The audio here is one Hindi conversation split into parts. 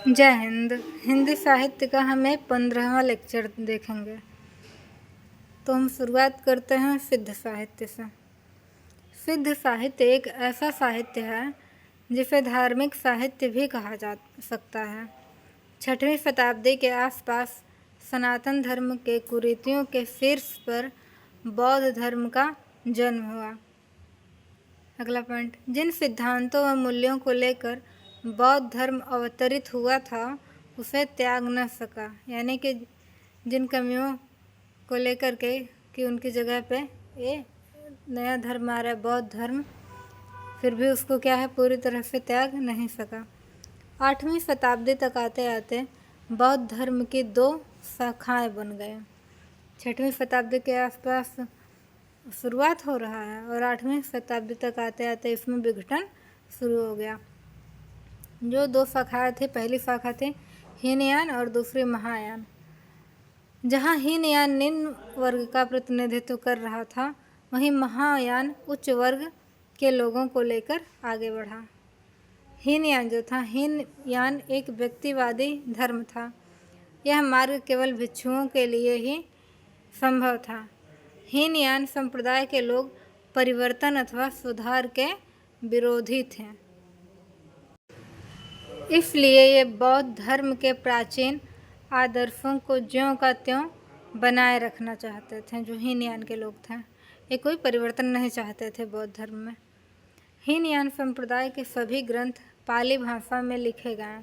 जय हिंद। हिंदी साहित्य का हमें 15वां लेक्चर देखेंगे। तो हम शुरुआत करते हैं सिद्ध साहित्य से। सिद्ध साहित्य एक ऐसा साहित्य है जिसे धार्मिक साहित्य भी कहा जा सकता है। 6वीं शताब्दी के आसपास सनातन धर्म के कुरीतियों के शीर्ष पर बौद्ध धर्म का जन्म हुआ। अगला पॉइंट, जिन सिद्धांतों व मूल्यों को लेकर बौद्ध धर्म अवतरित हुआ था उसे त्याग न सका, यानी कि जिन कमियों को लेकर के कि उनकी जगह पे ये नया धर्म आ रहा है बौद्ध धर्म, फिर भी उसको क्या है पूरी तरह से त्याग नहीं सका। 8वीं शताब्दी तक आते आते बौद्ध धर्म की 2 शाखाएं बन गए। 6वीं शताब्दी के आसपास शुरुआत हो रहा है और 8वीं शताब्दी तक आते आते इसमें विघटन शुरू हो गया। जो 2 शाखाएं थी, पहली शाखा थी हीनयान और दूसरी महायान। जहाँ हीनयान निम्न वर्ग का प्रतिनिधित्व कर रहा था, वहीं महायान उच्च वर्ग के लोगों को लेकर आगे बढ़ा। हीनयान जो था, हीनयान एक व्यक्तिवादी धर्म था। यह मार्ग केवल भिक्षुओं के लिए ही संभव था। हीनयान संप्रदाय के लोग परिवर्तन अथवा सुधार के विरोधी थे, इसलिए ये बौद्ध धर्म के प्राचीन आदर्शों को ज्यों का त्यों बनाए रखना चाहते थे। जो हीनयान के लोग थे, ये कोई परिवर्तन नहीं चाहते थे बौद्ध धर्म में। हीनयान संप्रदाय के सभी ग्रंथ पाली भाषा में लिखे गए।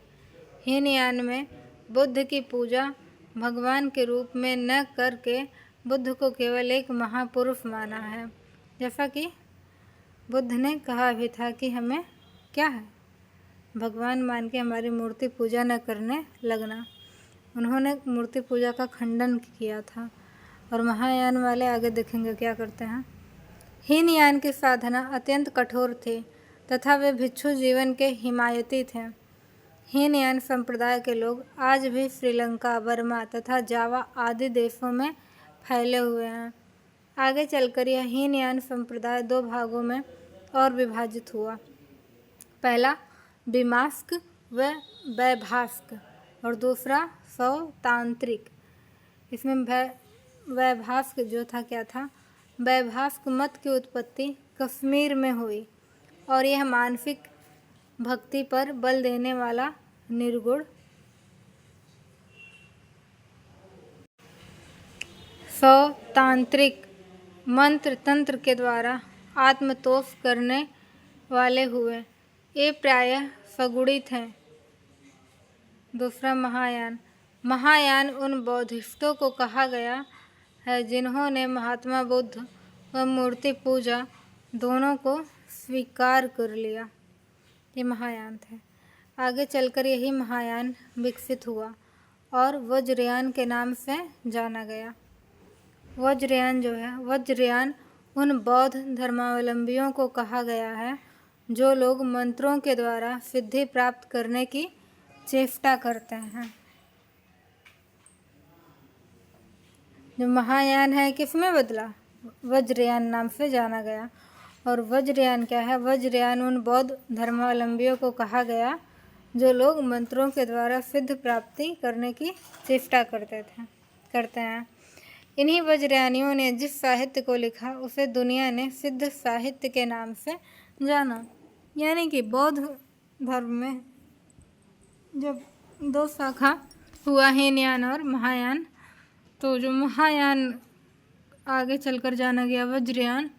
हीनयान में बुद्ध की पूजा भगवान के रूप में न करके बुद्ध को केवल एक महापुरुष माना है। जैसा कि बुद्ध ने कहा भी था कि हमें क्या है, भगवान मान के हमारी मूर्ति पूजा न करने लगना। उन्होंने मूर्ति पूजा का खंडन किया था। और महायान वाले आगे देखेंगे क्या करते हैं। हीनयान की साधना अत्यंत कठोर थी तथा वे भिक्षु जीवन के हिमायती थे। हीनयान संप्रदाय के लोग आज भी श्रीलंका, बर्मा तथा जावा आदि देशों में फैले हुए हैं। आगे चलकर यह हीनयान संप्रदाय 2 भागों में और विभाजित हुआ। पहला बिमास्क व वैभास्क और दूसरा सौतांत्रिक। इसमें वैभास्क जो था क्या था, वैभास्क मत की उत्पत्ति कश्मीर में हुई और यह मानसिक भक्ति पर बल देने वाला निर्गुण सौतांत्रिक मंत्र तंत्र के द्वारा आत्मतोष करने वाले हुए। ये प्रायः सगुणित हैं। दूसरा महायान। महायान उन बौद्धिस्टों को कहा गया है जिन्होंने महात्मा बुद्ध व मूर्ति पूजा दोनों को स्वीकार कर लिया। ये महायान थे। आगे चलकर यही महायान विकसित हुआ और वज्रयान के नाम से जाना गया। वज्रयान जो है, वज्रयान उन बौद्ध धर्मावलंबियों को कहा गया है जो लोग मंत्रों के द्वारा सिद्धि प्राप्त करने की चेष्टा करते हैं। जो महायान है किसमें बदला, वज्रयान नाम से जाना गया। और वज्रयान क्या है, वज्रयान उन बौद्ध धर्मावलंबियों को कहा गया जो लोग मंत्रों के द्वारा सिद्ध प्राप्ति करने की चेष्टा करते हैं। इन्हीं वज्रयानियों ने जिस साहित्य को लिखा उसे दुनिया ने सिद्ध साहित्य के नाम से जाना। यानी कि बौद्ध धर्म में जब 2 शाखा हुआ, हीनयान और महायान, तो जो महायान आगे चलकर जाना गया वज्रयान।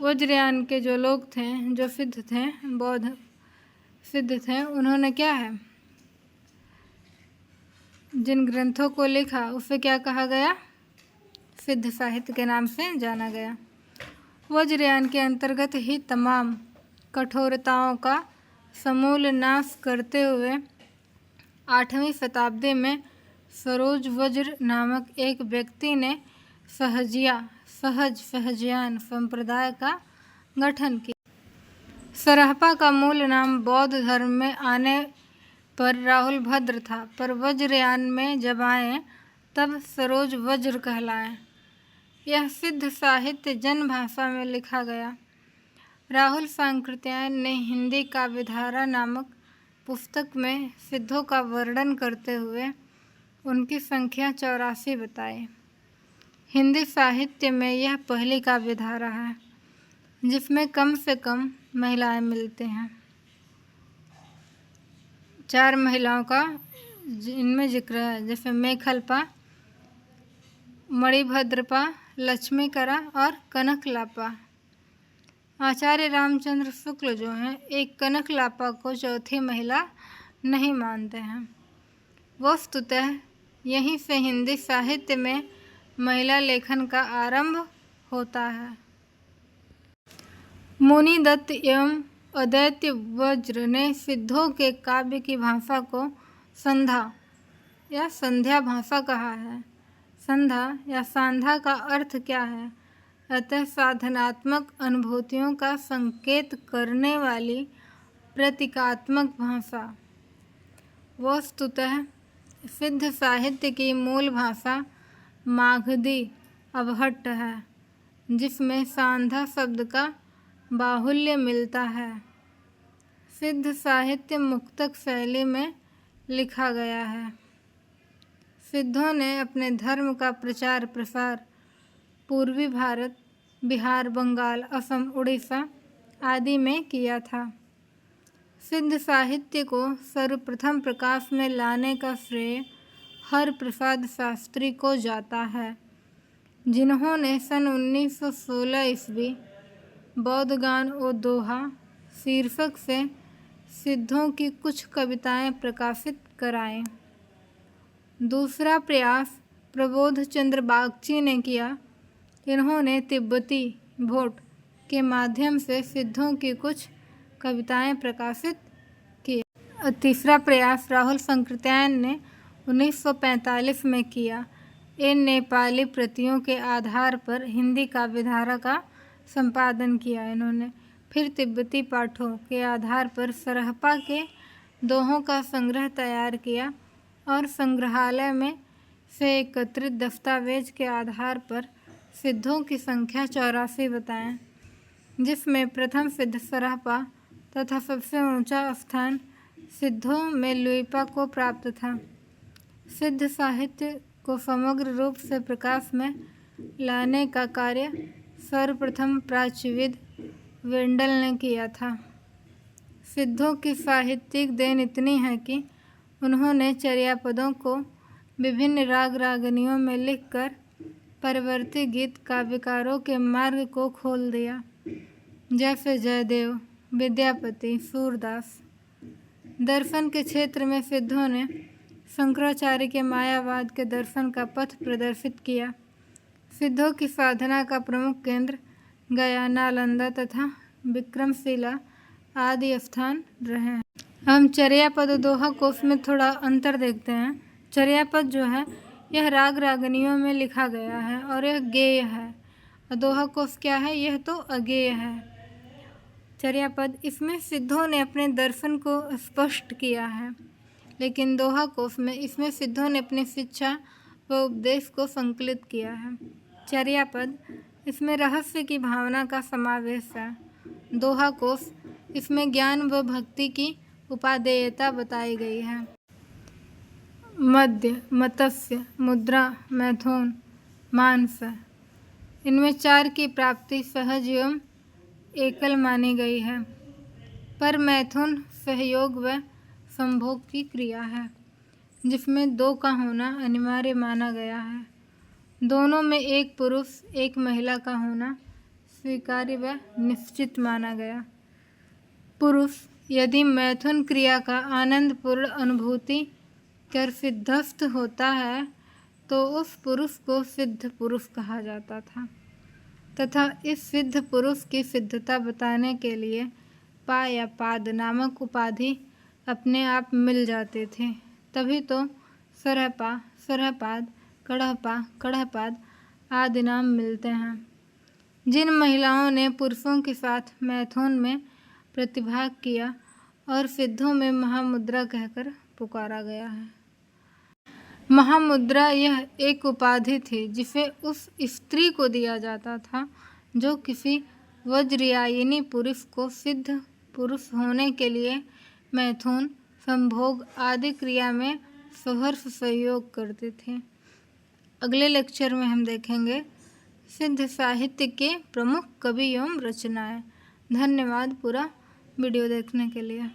वज्रयान के जो लोग थे, जो सिद्ध थे, बौद्ध सिद्ध थे, उन्होंने क्या है, जिन ग्रंथों को लिखा उसे क्या कहा गया, सिद्ध साहित्य के नाम से जाना गया। वज्रयान के अंतर्गत ही तमाम कठोरताओं का समूल नाश करते हुए 8वीं शताब्दी में सरोज वज्र नामक एक व्यक्ति ने सहजयान संप्रदाय का गठन किया। सरहपा का मूल नाम बौद्ध धर्म में आने पर राहुल भद्र था, पर वज्रयान में जब आए तब सरोज वज्र कहलाए। यह सिद्ध साहित्य जन भाषा में लिखा गया। राहुल सांकृत्यायन ने हिंदी काव्यधारा नामक पुस्तक में सिद्धों का वर्णन करते हुए उनकी संख्या 84 बताई। हिंदी साहित्य में यह पहली काव्यधारा है जिसमें कम से कम महिलाएं मिलती हैं। 4 महिलाओं का इनमें जिक्र है, जैसे मेखलपा, मणिभद्रपा, लक्ष्मीकरा और कनकलापा। आचार्य रामचंद्र शुक्ल जो हैं एक कनकलापा को चौथी महिला नहीं मानते हैं। वस्तुतः यहीं से हिंदी साहित्य में महिला लेखन का आरंभ होता है। मुनिदत्त एवं अद्वैत वज्र ने सिद्धों के काव्य की भाषा को संधा या संध्या भाषा कहा है। संधा या सांधा का अर्थ क्या है? अतः साधनात्मक अनुभूतियों का संकेत करने वाली प्रतीकात्मक भाषा। वस्तुतः सिद्ध साहित्य की मूल भाषा मागधी अवहट्ट है, जिसमें सांधा शब्द का बाहुल्य मिलता है। सिद्ध साहित्य मुक्तक शैली में लिखा गया है। सिद्धों ने अपने धर्म का प्रचार प्रसार पूर्वी भारत, बिहार, बंगाल, असम, उड़ीसा आदि में किया था। सिद्ध साहित्य को सर्वप्रथम प्रकाश में लाने का श्रेय हरप्रसाद शास्त्री को जाता है, जिन्होंने सन 1916 ईस्वी बौद्धगान ओ दोहा शीर्षक से सिद्धों की कुछ कविताएं प्रकाशित कराएं। दूसरा प्रयास प्रबोध चंद्र बागची ने किया। इन्होंने तिब्बती भोट के माध्यम से सिद्धों की कुछ कविताएं प्रकाशित की। तीसरा प्रयास राहुल संकृत्यायन ने 1945 में किया। इन नेपाली प्रतियों के आधार पर हिंदी काव्यधारा का संपादन किया इन्होंने। फिर तिब्बती पाठों के आधार पर सरहपा के दोहों का संग्रह तैयार किया और संग्रहालय में से एकत्रित दस्तावेज के आधार पर सिद्धों की संख्या 84 बताएं, जिसमें प्रथम सिद्ध सरहपा तथा सबसे ऊंचा स्थान सिद्धों में लुइपा को प्राप्त था। सिद्ध साहित्य को समग्र रूप से प्रकाश में लाने का कार्य सर्वप्रथम प्राच्यविद वेंडल ने किया था। सिद्धों की साहित्यिक देन इतनी है कि उन्होंने चर्यापदों को विभिन्न राग रागनियों में लिखकर परवर्ती गीत काव्यकारों के मार्ग को खोल दिया, जैसे जयदेव, विद्यापति, सूरदास। दर्शन के क्षेत्र में सिद्धों ने शंकराचार्य के मायावाद के दर्शन का पथ प्रदर्शित किया। सिद्धों की साधना का प्रमुख केंद्र गया, नालंदा तथा विक्रमशिला आदि स्थान रहे हैं। हम चर्यापद दोहा कोश में थोड़ा अंतर देखते हैं। चर्यापद जो है यह राग रागनियों में लिखा गया है और यह गेय है। और दोहा कोश क्या है? यह तो अगेय है। चर्यापद इसमें सिद्धों ने अपने दर्शन को स्पष्ट किया है, लेकिन दोहा कोश में इसमें सिद्धों ने अपनी शिक्षा व उपदेश को संकलित किया है। चर्यापद इसमें रहस्य की भावना का समावेश है। दोहा कोश इसमें ज्ञान व भक्ति की उपादेयता बताई गई है। मध्य, मत्स्य, मुद्रा, मैथुन, मानस, इनमें 4 की प्राप्ति सहज एवं एकल मानी गई है, पर मैथुन सहयोग व संभोग की क्रिया है, जिसमें 2 का होना अनिवार्य माना गया है। दोनों में एक पुरुष एक महिला का होना स्वीकार्य व निश्चित माना गया। पुरुष यदि मैथुन क्रिया का आनंदपूर्ण अनुभूति कर सिद्धस्थ होता है तो उस पुरुष को सिद्ध पुरुष कहा जाता था, तथा इस सिद्ध पुरुष की सिद्धता बताने के लिए पा या पाद नामक उपाधि अपने आप मिल जाते थे। तभी तो सरहपा, सरहपाद, कड़हपा, कड़हपाद आदि नाम मिलते हैं। जिन महिलाओं ने पुरुषों के साथ मैथुन में प्रतिभाग किया और सिद्धों में महामुद्रा कहकर पुकारा गया है। महामुद्रा यह एक उपाधि थी जिसे उस स्त्री को दिया जाता था जो किसी वज्रयायिनी पुरुष को सिद्ध पुरुष होने के लिए मैथुन, संभोग आदि क्रिया में सहर्ष सहयोग करते थे। अगले लेक्चर में हम देखेंगे सिद्ध साहित्य के प्रमुख कवि एवं रचनाएं। धन्यवाद पूरा वीडियो देखने के लिए।